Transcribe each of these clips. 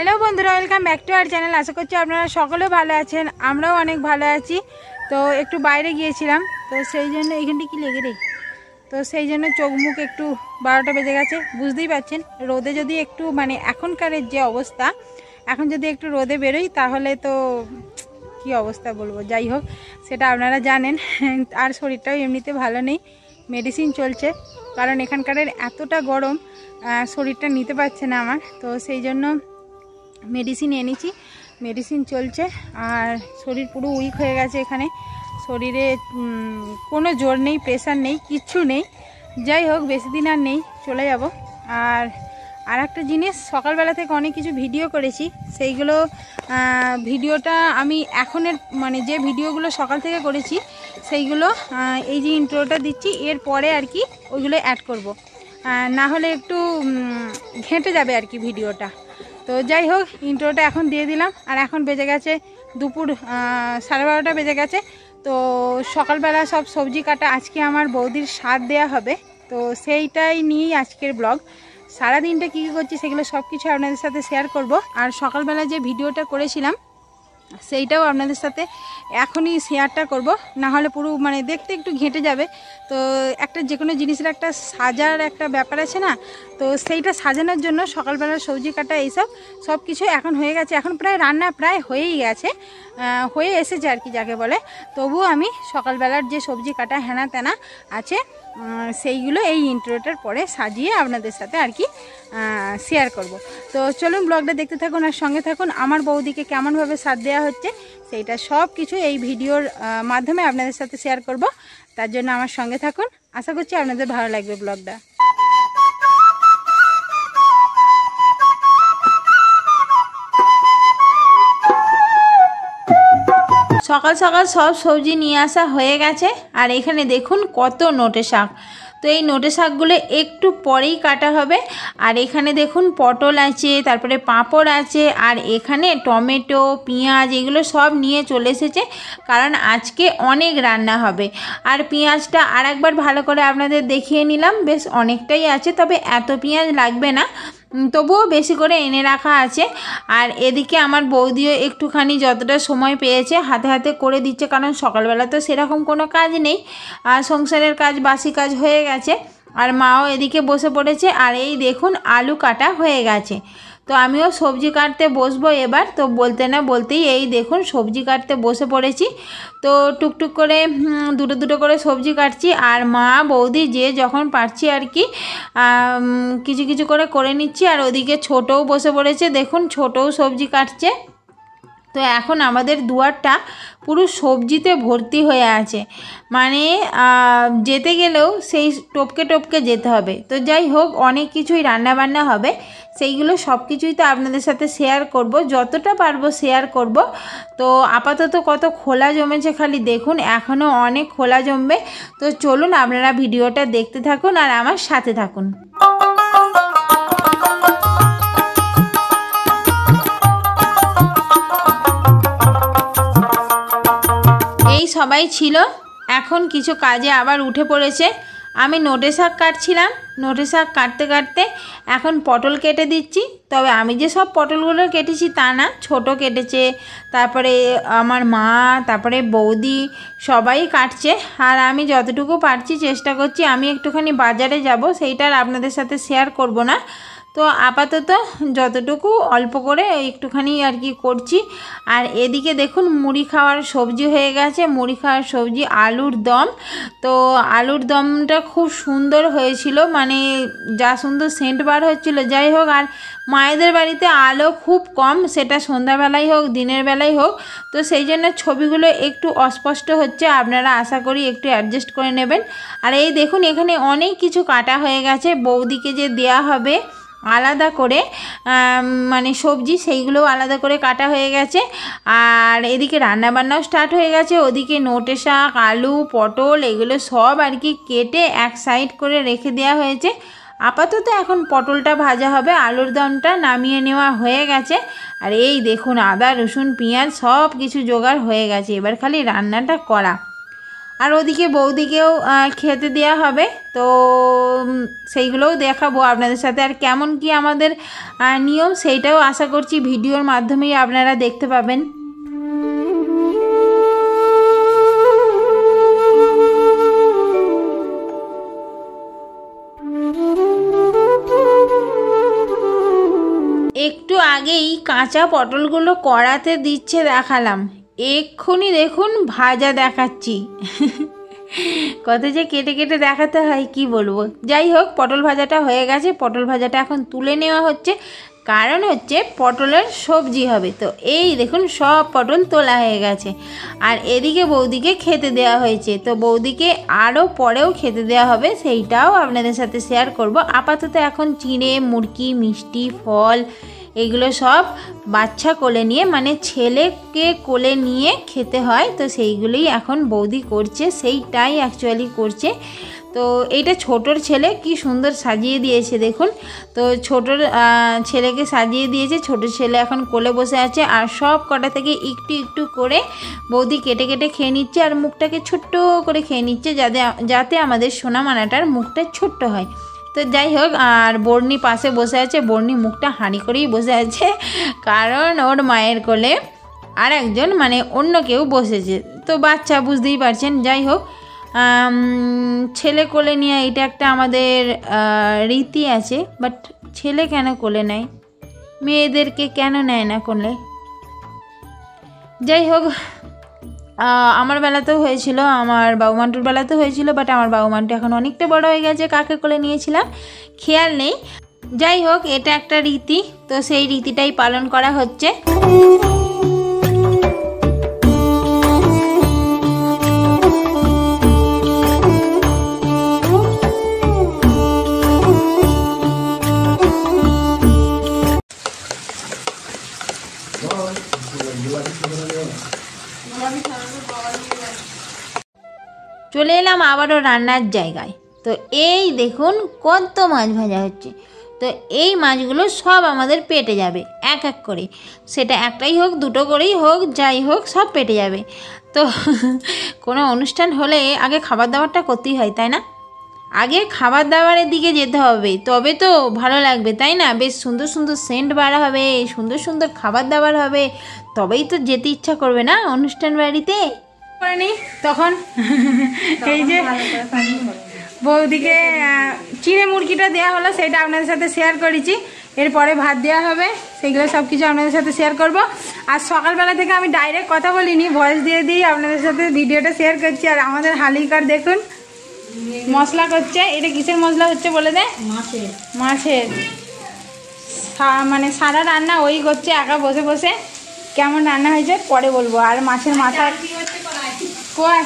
Hello বন্ধুরা, welcome back to our channel. আশা করছি আপনারা সকলে ভালো আছেন, আমরাও অনেক ভালো আছি। তো একটু বাইরে গিয়েছিলাম, তো সেই জন্য এইখানটি কি লেগে রে, তো সেই জন্য চোখ মুখ একটু 12টা বেজে গেছে। বুঝতেই পারছেন, রোদে যদি একটু মানে এখনকারের যে অবস্থা, এখন যদি একটু রোদে বেরোই তাহলে তো কি অবস্থা বলবো। যাই হোক, সেটা আপনারা জানেন। আর শরীরটাও এমনিতে ভালো নেই, মেডিসিন চলছে, কারণ এখানকারের এতটা গরম শরীরটা নিতে পারছে না আমার। তো সেই জন্য মেডিসিন এনেছি, মেডিসিন চলছে। আর শরীর পুরো উইক হয়ে গেছে, এখানে শরীরে কোনো জোর নেই, প্রেশার নেই, কিচ্ছু নেই। যাই হোক, বেশি দিন আর নেই, চলে যাব। আর একটা জিনিস, সকালবেলা থেকে অনেক কিছু ভিডিও করেছি, সেইগুলো ভিডিওটা আমি এখনের মানে যে ভিডিওগুলো সকাল থেকে করেছি সেইগুলো এই যে ইন্ট্রোটা দিচ্ছি এর পরে আর কি ওইগুলো অ্যাড করব, না হলে একটু ঘেঁটে যাবে আর কি ভিডিওটা। তো যাই হোক, ইন্ট্রোটা এখন দিয়ে দিলাম। আর এখন বেজে গেছে দুপুর 12:30 বেজে গেছে। তো সকালবেলা সব সবজি কাটা, আজকে আমার বৌদির স্বাদ দেয়া হবে, তো সেইটাই নিয়েই আজকের ব্লগ। সারাদিনটা কী কী করছি সেগুলো সব কিছু আপনাদের সাথে শেয়ার করব। আর সকালবেলা যে ভিডিওটা করেছিলাম সেইটাও আপনাদের সাথে এখনই শেয়ারটা করব, না হলে পুরো মানে দেখতে একটু ঘেঁটে যাবে। তো একটা যে কোনো জিনিসের একটা সাজার একটা ব্যাপার আছে না, তো সেইটা সাজানোর জন্য সকালবেলা সবজি কাটা এইসব সব কিছু এখন হয়ে গেছে। এখন প্রায় রান্না প্রায় হয়েই গেছে, হয়ে এসেছে আর কি যাকে বলে। তবুও আমি সকালবেলার যে সবজি কাটা হেনা তেনা আছে সেইগুলো এই ইন্ট্রোটার পরে সাজিয়ে আপনাদের সাথে আর কি শেয়ার করব। তো চলুন ব্লগটা দেখতে থাকুন আর সঙ্গে থাকুন। আমার বৌদিকে কেমনভাবে স্বাদ দেওয়া হচ্ছে সেইটা সব কিছু এই ভিডিওর মাধ্যমে আপনাদের সাথে শেয়ার করব। তার জন্য আমার সঙ্গে থাকুন, আশা করছি আপনাদের ভালো লাগবে ব্লগটা। সকাল সকাল সব সবজি নিয়ে আসা হয়ে গেছে। আর এখানে দেখুন কত নোটে শাক, তো এই নোটে শাকগুলো একটু পরেই কাটা হবে। আর এখানে দেখুন পটল আছে, তারপরে পাঁপড় আছে, আর এখানে টমেটো পেঁয়াজ এগুলো সব নিয়ে চলে এসেছে, কারণ আজকে অনেক রান্না হবে। আর পেঁয়াজটা আর একবার ভালো করে আপনাদের দেখিয়ে নিলাম, বেশ অনেকটাই আছে, তবে এত পেঁয়াজ লাগবে না, তবুও বেশি করে এনে রাখা আছে। আর এদিকে আমার বৌদিও একটুখানি যতটা সময় পেয়েছে হাতে হাতে করে দিচ্ছে, কারণ সকালবেলা তো সেরকম কোনো কাজ নেই, আর সংসারের কাজ বাসি কাজ হয়ে গেছে। আর মাও এদিকে বসে পড়েছে। আর এই দেখুন আলু কাটা হয়ে গেছে, তো আমিও সবজি কাটতে বসবো এবার। তো বলতে না বলতেই এই দেখুন সবজি কাটতে বসে পড়েছি। তো টুকটুক করে দুটো দুটো করে সবজি কাটছি, আর মা বৌদি যে যখন পারছি আর কি কিছু কিছু করে নিচ্ছি। আর ওদিকে ছোটও বসে পড়েছে, দেখুন ছোটও সবজি কাটছে। তো এখন আমাদের দুয়ারটা পুরো সবজিতে ভর্তি হয়ে আছে, মানে যেতে গেলেও সেই টপকে টপকে যেতে হবে। তো যাই হোক, অনেক কিছুই রান্নাবান্না হবে, সেইগুলো সব কিছুই তো আপনাদের সাথে শেয়ার করব, যতটা পারবো শেয়ার করব। তো আপাতত কত খোলা জমেছে খালি দেখুন, এখনও অনেক খোলা জমবে। তো চলুন আপনারা ভিডিওটা দেখতে থাকুন আর আমার সাথে থাকুন। এই সবাই ছিল, এখন কিছু কাজে আবার উঠে পড়েছে। আমি নোটে শাক কাটছিলাম, নোটে শাক কাটতে কাটতে এখন পটল কেটে দিচ্ছি। তবে আমি যে সব পটলগুলো কেটেছি তা না, ছোট কেটেছে, তারপরে আমার মা, তারপরে বৌদি সবাই কাটছে। আর আমি যতটুকু পারছি চেষ্টা করছি। আমি একটুখানি বাজারে যাব, সেইটা আর আপনাদের সাথে শেয়ার করব না। তো আপাতত যতটুকু অল্প করে একটুখানি আর কি করছি। আর এদিকে দেখুন মুড়ি খাওয়ার সবজি হয়ে গেছে, মুড়ি খাওয়ার সবজি আলুর দম। তো আলুর দমটা খুব সুন্দর হয়েছিল, মানে যা সুন্দর সেন্ট বার হচ্ছিল। যাই হোক, আর মায়েদের বাড়িতে আলো খুব কম, সেটা সন্ধ্যাবেলাই হোক দিনের বেলাই হোক, তো সেই জন্য ছবিগুলো একটু অস্পষ্ট হচ্ছে, আপনারা আশা করি একটু অ্যাডজাস্ট করে নেবেন। আর এই দেখুন এখানে অনেক কিছু কাটা হয়ে গেছে, বৌদিকে যে দেয়া হবে আলাদা করে মানে সবজি, সেইগুলোও আলাদা করে কাটা হয়ে গেছে। আর এদিকে রান্নাবান্নাও স্টার্ট হয়ে গেছে। ওদিকে নোটে শাক, আলু, পটল এগুলো সব আর কি কেটে এক সাইড করে রেখে দেওয়া হয়েছে। আপাতত এখন পটলটা ভাজা হবে, আলুর দমটা নামিয়ে নেওয়া হয়ে গেছে। আর এই দেখুন আদা রসুন পেঁয়াজ সব কিছু জোগাড় হয়ে গেছে, এবার খালি রান্নাটা করা। আর ওদিকে বৌদিকেও খেতে দেওয়া হবে। তো সেইগুলোও দেখাবো আপনাদের সাথে, আর কেমন কি আমাদের নিয়ম সেইটাও আশা করছি ভিডিওর মাধ্যমেই আপনারা দেখতে পাবেন। একটু আগেই কাঁচা পটলগুলো কড়াতে দিচ্ছে দেখালাম, এক্ষুনি দেখুন ভাজা দেখাচ্ছি। কত যে কেটে কেটে দেখাতে হয় কি বলবো। যাই হোক, পটল ভাজাটা হয়ে গেছে, পটল ভাজাটা এখন তুলে নেওয়া হচ্ছে, কারণ হচ্ছে পটলের সবজি হবে। তো এই দেখুন সব পটল তোলা হয়ে গেছে, আর এদিকে বৌদিকে খেতে দেওয়া হয়েছে। তো বৌদিকে আরও পরেও খেতে দেওয়া হবে, সেইটাও আপনাদের সাথে শেয়ার করব। আপাতত এখন চিঁড়ে, মুরকি, মিষ্টি, ফল এগুলো সব বাচ্চা কোলে নিয়ে, মানে ছেলেকে কোলে নিয়ে খেতে হয়, তো সেইগুলোই এখন বৌদি করছে, সেইটাই অ্যাকচুয়ালি করছে। তো এইটা ছোটোর ছেলে, কি সুন্দর সাজিয়ে দিয়েছে দেখুন। তো ছোটোর ছেলেকে সাজিয়ে দিয়েছে, ছোটো ছেলে এখন কোলে বসে আছে, আর সব কটা থেকে একটু একটু করে বৌদি কেটে কেটে খেয়ে নিচ্ছে, আর মুখটাকে ছোট্ট করে খেয়ে নিচ্ছে, যাতে আমাদের সোনামানাটার মুখটা ছোট্ট হয়। তো যাই হোক, আর বর্ণি পাশে বসে আছে, বর্ণি মুখটা হাঁড়ি করেই বসে আছে, কারণ ওর মায়ের কোলে আর একজন মানে অন্য কেউ বসেছে, তো বাচ্চা বুঝতেই পারছেন। যাই হোক, ছেলে কোলে নিয়ে এটা একটা আমাদের রীতি আছে, বাট ছেলে কেন কোলে নেয়, মেয়েদেরকে কেন নেয় না কোলে? যাই হোক, আমার বেলাতেও হয়েছিল, আমার বাবুমান্টুর বেলাতেও হয়েছিল, বাট আমার বাবুমান্টু এখন অনেকটা বড় হয়ে গেছে, কাকে কোলে নিয়েছিলাম খেয়াল নেই। যাই হোক, এটা একটা রীতি, তো সেই রীতিটাই পালন করা হচ্ছে। চলে এলাম আবারও রান্নার জায়গায়। তো এই দেখুন কত মাছ ভাজা হচ্ছে। তো এই মাছগুলো সব আমাদের পেটে যাবে এক এক করে, সেটা একটাই হোক, দুটো করেই হোক, যাই হোক, সব পেটে যাবে। তো কোনো অনুষ্ঠান হলে আগে খাবার দাবারটা করতেই হয়, তাই না? আগে খাবার দাবারের দিকে যেতে হবে, তবে তো ভালো লাগবে, তাই না? বেশ সুন্দর সুন্দর সেন্ট বাড়া হবে, সুন্দর সুন্দর খাবার দাবার হবে, তবেই তো যেতে ইচ্ছা করবে না অনুষ্ঠান বাড়িতে। করেনি তখন এই যে বৌদিকে চিড়ে মুরগিটা দেওয়া হলো, সেটা আপনাদের সাথে শেয়ার করেছি। এরপরে ভাত দেওয়া হবে, সেগুলো সব কিছু আপনাদের সাথে শেয়ার করব। আর সকালবেলা থেকে আমি ডাইরেক্ট কথা বলিনি, ভয়েস দিয়ে দিই আপনাদের সাথে ভিডিওটা শেয়ার করছি। আর আমাদের হালিকার দেখুন মশলা করছে, এটা কিসের মশলা হচ্ছে বলে দে? মাছের মানে সারা রান্না ওই করছে একা বসে বসে। কেমন রান্না হয়েছে পরে বলবো। আর মাছের মাথা কয়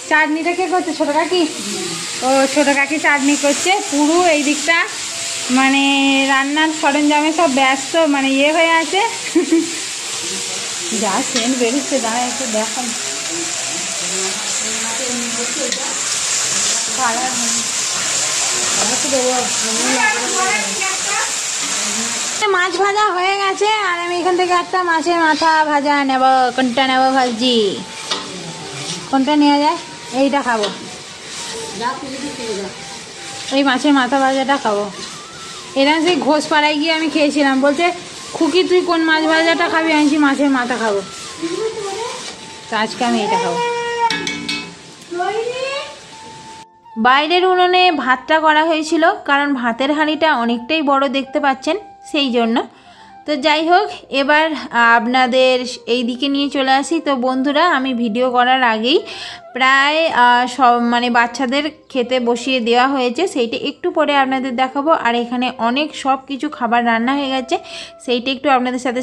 চাটনিটা কে করছে? ছোটো কাকি। ও ছোটো কাকি চাটনি করছে। পুরো এই দিকটা মানে রান্নার সরঞ্জামে সব ব্যস্ত, মানে ইয়ে হয়ে আছে। যা সেন্ট বেরোচ্ছে, দাঁড়া একটু দেখান। মাছ ভাজা হয়ে গেছে, আর আমি এখান থেকে একটা মাছের মাথা ভাজা নেব। কোনটা নেব ভাজি? কোনটা নেওয়া যায়? এইটা খাবো, এই মাছের মাথা ভাজাটা খাবো। এরকম সেই ঘোষপাড়ায় গিয়ে আমি খেয়েছিলাম, বলছে খুকি তুই কোন মাছ ভাজাটা খাবি? আমি মাছের মাথা খাবো, তো আজকে আমি এটা খাবো। বাইরের উনুনে ভাতটা করা হয়েছিল, কারণ ভাতের হাঁড়িটা অনেকটাই বড় দেখতে পাচ্ছেন, সেই জন্য। তো যাই হোক, এবার আপনাদের এই দিকে নিয়ে চলে আসি। তো বন্ধুরা, আমি ভিডিও করার আগেই প্রায় সব মানে বাচ্চাদের খেতে বসিয়ে দেওয়া হয়েছে, সেইটা একটু পরে আপনাদের দেখাবো। আর এখানে অনেক সব কিছু খাবার রান্না হয়ে গেছে, সেইটা একটু আপনাদের সাথে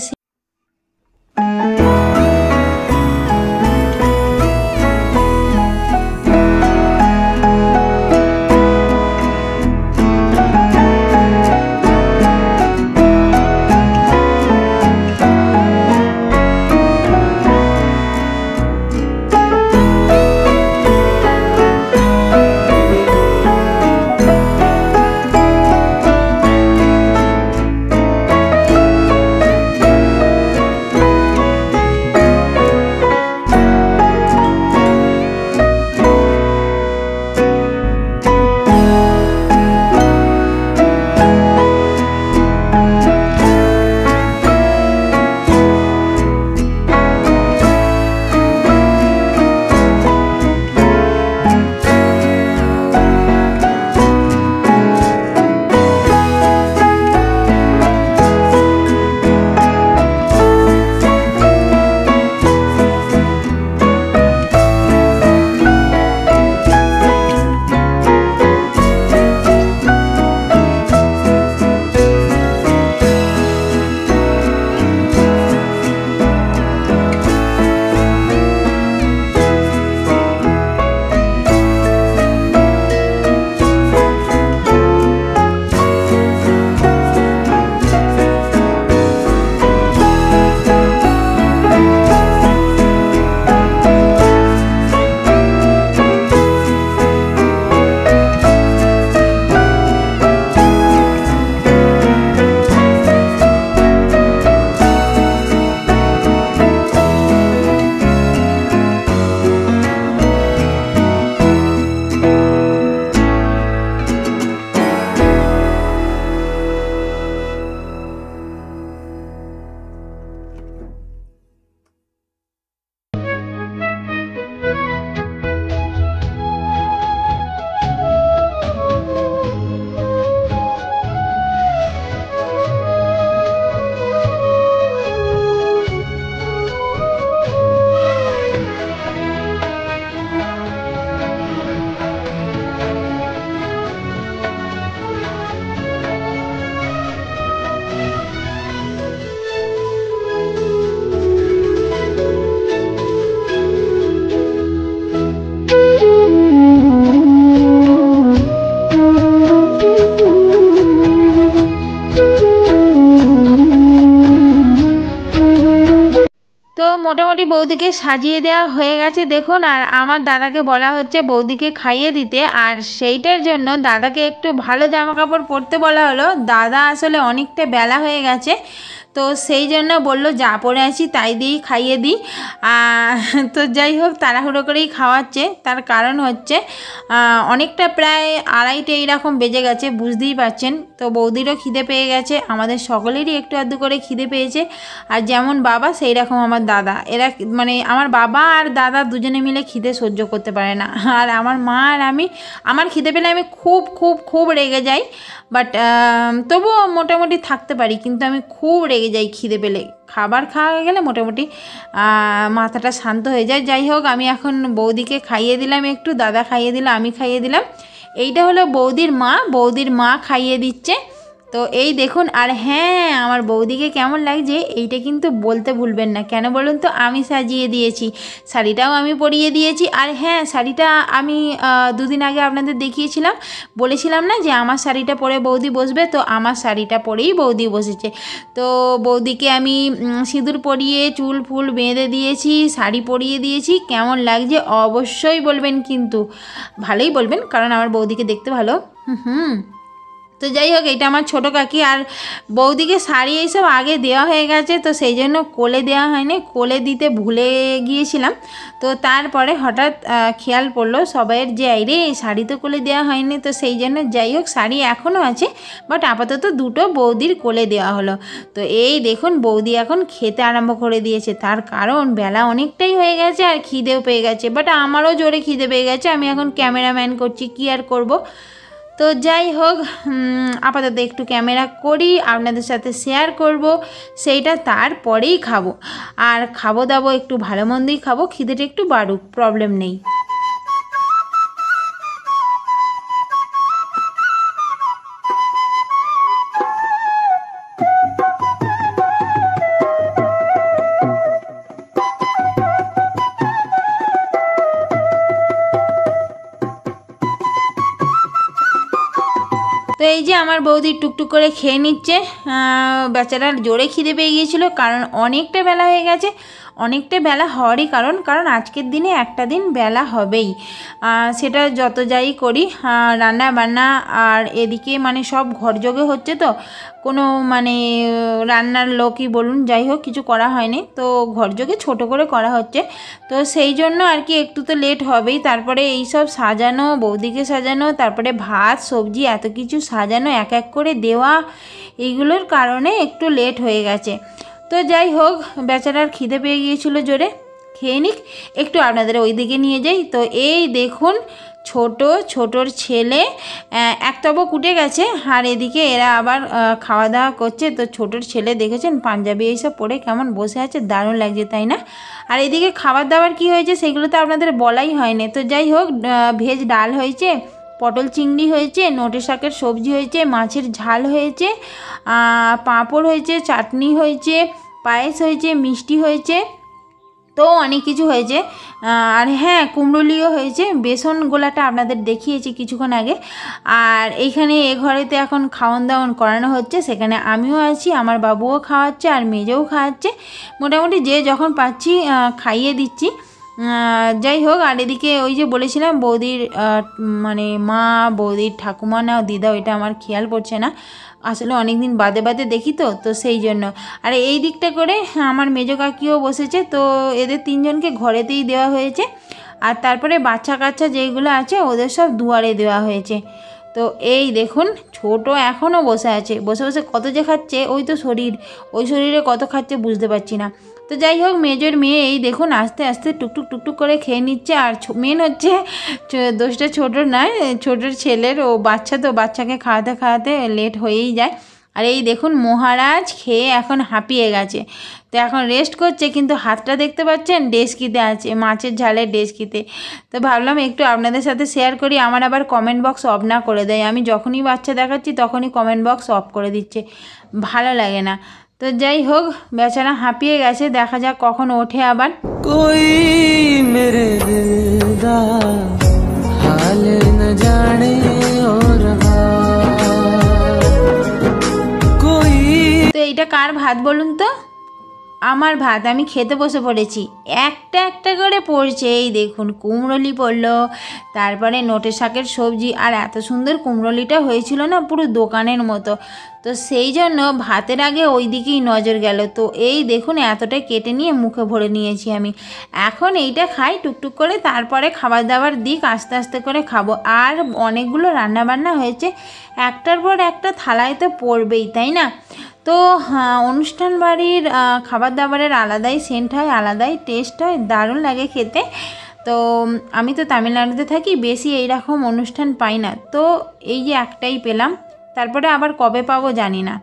বৌদিকে সাজিয়ে দেওয়া হয়ে গেছে দেখুন, আর আমার দাদাকে বলা হচ্ছে বৌদিকে খাইয়ে দিতে, আর সেইটার জন্য দাদাকে একটু ভালো জামা কাপড় পরতে বলা হলো। দাদা আসলে অনেকটা বেলা হয়ে গেছে, তো সেই জন্য বললো যা পরে আছি তাই দিয়েই খাইয়ে দিই। তো যাই হোক তাড়াহুড়ো করেই খাওয়াচ্ছে, তার কারণ হচ্ছে অনেকটা প্রায় 2:30 এইরকম বেজে গেছে, বুঝতেই পারছেন। তো বৌদিরও খিদে পেয়ে গেছে, আমাদের সকলেরই একটু আধটু করে খিদে পেয়েছে। আর যেমন বাবা সেই রকম আমার দাদা, এরা মানে আমার বাবা আর দাদা দুজনে মিলে খিদে সহ্য করতে পারে না। আর আমার মা আর আমি, আমার খিদে পেলে আমি খুব খুব খুব রেগে যাই, বাট তবুও মোটামুটি থাকতে পারি, কিন্তু আমি খুব রেগে যাই খিদে পেলে। খাবার খাওয়া গেলে মোটামুটি মাথাটা শান্ত হয়ে যায়। যাই হোক আমি এখন বৌদিকে খাইয়ে দিলাম, একটু দাদা খাইয়ে দিল, আমি খাইয়ে দিলাম। এইটা হলো বৌদির মা খাইয়ে দিচ্ছে। তো এই দেখুন, আর হ্যাঁ আমার বৌদিকে কেমন লাগছে এইটা কিন্তু বলতে ভুলবেন না। কেন বলুন তো, আমি সাজিয়ে দিয়েছি, শাড়িটাও আমি পরিয়ে দিয়েছি। আর হ্যাঁ শাড়িটা আমি 2 দিন আগে আপনাদের দেখিয়েছিলাম, বলেছিলাম না যে আমার শাড়িটা পরে বৌদি বসবে, তো আমার শাড়িটা পরেই বৌদি বসেছে। তো বৌদিকে আমি সিঁদুর পরিয়ে চুল ফুল বেঁধে দিয়েছি, শাড়ি পরিয়ে দিয়েছি। কেমন লাগছে অবশ্যই বলবেন, কিন্তু ভালোই বলবেন, কারণ আমার বৌদিকে দেখতে ভালো। তো যাই হোক এটা আমার ছোটো কাকি, আর বৌদিকে শাড়ি এইসব আগে দেওয়া হয়ে গেছে, তো সেই জন্য কোলে দেওয়া হয়নি, কোলে দিতে ভুলে গিয়েছিলাম। তো তারপরে হঠাৎ খেয়াল পড়লো সবাইয়ের যে আইরে শাড়ি তো কোলে দেওয়া হয়নি, তো সেই জন্য যাই হোক শাড়ি এখনও আছে, বাট আপাতত 2টো বৌদির কোলে দেওয়া হলো। তো এই দেখুন বৌদি এখন খেতে আরম্ভ করে দিয়েছে, তার কারণ বেলা অনেকটাই হয়ে গেছে আর খিদেও পেয়ে গেছে, বাট আমারও জোরে খিদে পেয়ে গেছে। আমি এখন ক্যামেরাম্যান করছি, কি আর করব। তো যাই হোক আপাতত একটু ক্যামেরা করি, আপনাদের সাথে শেয়ার করব সেইটা, তারপরেই খাবো। আর খাবো দাবো একটু ভালো মন্দই খাবো, খিদেটা একটু বাড়ুক, প্রবলেম নেই। তো এই যে আমার বৌদি টুকটুক করে খেয়ে নিচ্ছে, বেচারার জোরে খিদে পেয়ে গিয়েছিল, কারণ অনেকটা বেলা হয়ে গেছে। অনেকটা বেলা হওয়ারই কারণ আজকের দিনে একটা দিন বেলা হবেই, সেটা যত যাই করি রান্না বান্না। আর এদিকে মানে সব ঘরযোগে হচ্ছে, তো কোনো মানে রান্নার লোকই বলুন যাই হোক কিছু করা হয়নি, তো ঘরযোগে ছোট করে করা হচ্ছে, তো সেই জন্য আর কি একটু তো লেট হবেই। তারপরে এই সব সাজানো, বৌদিকে সাজানো, তারপরে ভাত সবজি এত কিছু সাজানো, এক এক করে দেওয়া, এইগুলোর কারণে একটু লেট হয়ে গেছে। তো যাই হোক বেচারার খিদে পেয়ে গিয়েছিল জোরে, খেয়ে নিক, একটু আপনাদের ওই দিকে নিয়ে যাই। তো এই দেখুন ছোটোর ছেলে এক তবক উঠে গেছে, আর এদিকে এরা আবার খাওয়া দাওয়া করছে। তো ছোটোর ছেলে দেখেছেন পাঞ্জাবি এইসব পরে কেমন বসে আছে, দারুণ লাগছে তাই না? আর এদিকে খাবার দাবার কি হয়েছে সেগুলো তো আপনাদের বলাই হয়নি। তো যাই হোক ভেজ ডাল হয়েছে, পটল চিংড়ি হয়েছে, নোটে শাকের সবজি হয়েছে, মাছের ঝাল হয়েছে, পাঁপড় হয়েছে, চাটনি হয়েছে, পায়েস হয়েছে, মিষ্টি হয়েছে, তো অনেক কিছু হয়েছে। আর হ্যাঁ কুমড়োলিও হয়েছে, বেসন গোলাটা আপনাদের দেখিয়েছি কিছুক্ষণ আগে। আর এইখানে এ ঘরেতে এখন খাওয়ান দাওয়ান করানো হচ্ছে, সেখানে আমিও আছি, আমার বাবুও খাওয়াচ্ছে আর মেজেও খাওয়াচ্ছে, মোটামুটি যে যখন পাচ্ছি খাইয়ে দিচ্ছি। যাই হোক আর এদিকে ওই যে বলেছিলাম বৌদির মানে মা, বৌদির ঠাকুমা না দিদা, ওইটা আমার খেয়াল পড়ছে না, আসলে অনেক দিন বাদে বাদে দেখি, তো সেই জন্য। আর এই দিকটা করে আমার মেজো কাকিও বসেছে, তো এদের 3জনকে ঘরেতেই দেওয়া হয়েছে। আর তারপরে বাচ্চা কাচ্চা যেগুলো আছে ওদের সব দুয়ারে দেওয়া হয়েছে। তো এই দেখুন ছোট এখনও বসে আছে, বসে বসে কত যে খাচ্ছে, ওই তো ওই শরীরে কত খাচ্ছে বুঝতে পারছি না। তো যাই হোক মেজর মেয়ে এই দেখুন আস্তে আস্তে টুকটুক করে খেয়ে নিচ্ছে। আর মেন হচ্ছে দোষটা ছোটোর নয়, ছোটোর ছেলের, ও বাচ্চা, তো বাচ্চাকে খাওয়াতে লেট হয়েই যায়। আর এই দেখুন মহারাজ খেয়ে এখন হাঁপিয়ে গেছে, তো এখন রেস্ট করছে, কিন্তু হাতটা দেখতে পাচ্ছেন ডেস্কিতে আছে, মাছের ঝালের ডেস্কিতে। তো ভাবলাম একটু আপনাদের সাথে শেয়ার করি। আমার আবার কমেন্ট বক্স অফ না করে দেয়, আমি যখনই বাচ্চা দেখাচ্ছি তখনই কমেন্ট বক্স অফ করে দিচ্ছে, ভালো লাগে না। তো যাই হোক বেচারা হাঁপিয়ে গেছে, দেখা যাক কখন ওঠে আবার। कोई मेरे दिलदार हाल न जाने और তো এইটা কার ভাত বলুন তো? আমার ভাত আমি খেতে বসে পড়েছি। একটা একটা করে পড়ছে, এই দেখুন কুমড়োলি পড়লো, তারপরে নোটে শাকের সবজি, আর এত সুন্দর কুমড়োলিটা হয়েছিল না পুরো দোকানের মতো। তো সেই জন্য ভাতের আগে ওই দিকেই নজর গেল। তো এই দেখুন এতটা কেটে নিয়ে মুখে ভরে নিয়েছি আমি। এখন এইটা খাই টুকটুক করে, তারপরে খাবার দাবার দিক আস্তে আস্তে করে খাবো। আর অনেকগুলো রান্নাবান্না হয়েছে, একটার পর একটা থালায় তো পড়বেই, তাই না? তো অনুষ্ঠান বাড়ির খাবার দাবারের আলাদাই সেন্ট হয়, আলাদাই টেস্ট হয়, দারুণ লাগে খেতে। তো আমি তো তামিলনাড়ুতে থাকি, বেশি এইরকম অনুষ্ঠান পাই না। তো এই যে একটাই পেলাম, তারপরে আবার কবে পাবো জানি না।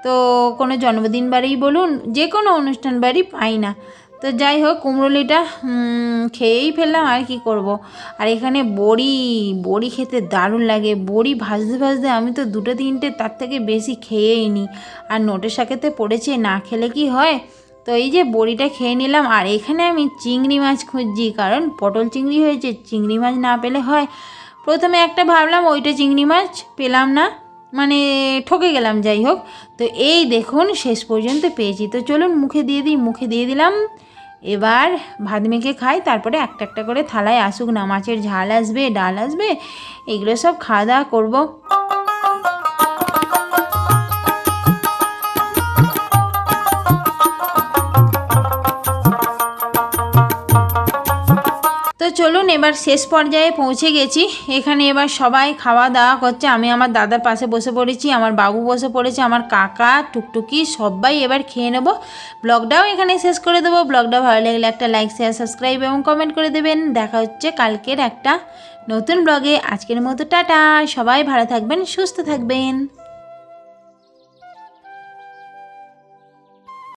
তো কোনো জন্মদিন বাড়িই বলুন, যে কোনো অনুষ্ঠান বাড়ি পাই না। তো যাই হোক, কুমড়োলিটা খেয়েই ফেললাম, আর কি করব। আর এখানে বড়ি খেতে দারুণ লাগে। বড়ি ভাজতে ভাজতে আমি তো 2-3টে তার থেকে বেশি খেয়েই নিই। আর নোটের শাকেতে পড়েছে, না খেলে কি হয়। তো এই যে বড়িটা খেয়ে নিলাম। আর এখানে আমি চিংড়ি মাছ খুঁজছি, কারণ পটল চিংড়ি হয়েছে, চিংড়ি মাছ না পেলে হয়। প্রথমে একটা ভাবলাম ওইটা চিংড়ি মাছ, পেলাম না, মানে ঠকে গেলাম। যাই হোক, তো এই দেখুন শেষ পর্যন্ত পেয়েছি। তো চলুন মুখে দিয়ে দিই। মুখে দিয়ে দিলাম। এবার ভাত মেখে খাই, তারপরে একটা একটা করে থালায় আসুক না, মাছের ঝাল আসবে, ডাল আসবে, এগুলো সব খাওয়া দাওয়া করবো। তো চলুন এবার শেষ পর্যায়ে পৌঁছে গেছি। এখানে এবার সবাই খাওয়া দাওয়া করছে। আমি আমার দাদার পাশে বসে পড়েছি, আমার বাবু বসে পড়েছে, আমার কাকা, টুকটুকি, সবাই এবার খেয়ে নেব। ব্লগটাও এখানে শেষ করে দেবো। ব্লগটা ভালো লাগলে একটা লাইক, শেয়ার, সাবস্ক্রাইব এবং কমেন্ট করে দেবেন। দেখা হচ্ছে কালকের একটা নতুন ব্লগে। আজকের মতো টাটা, সবাই ভালো থাকবেন, সুস্থ থাকবেন।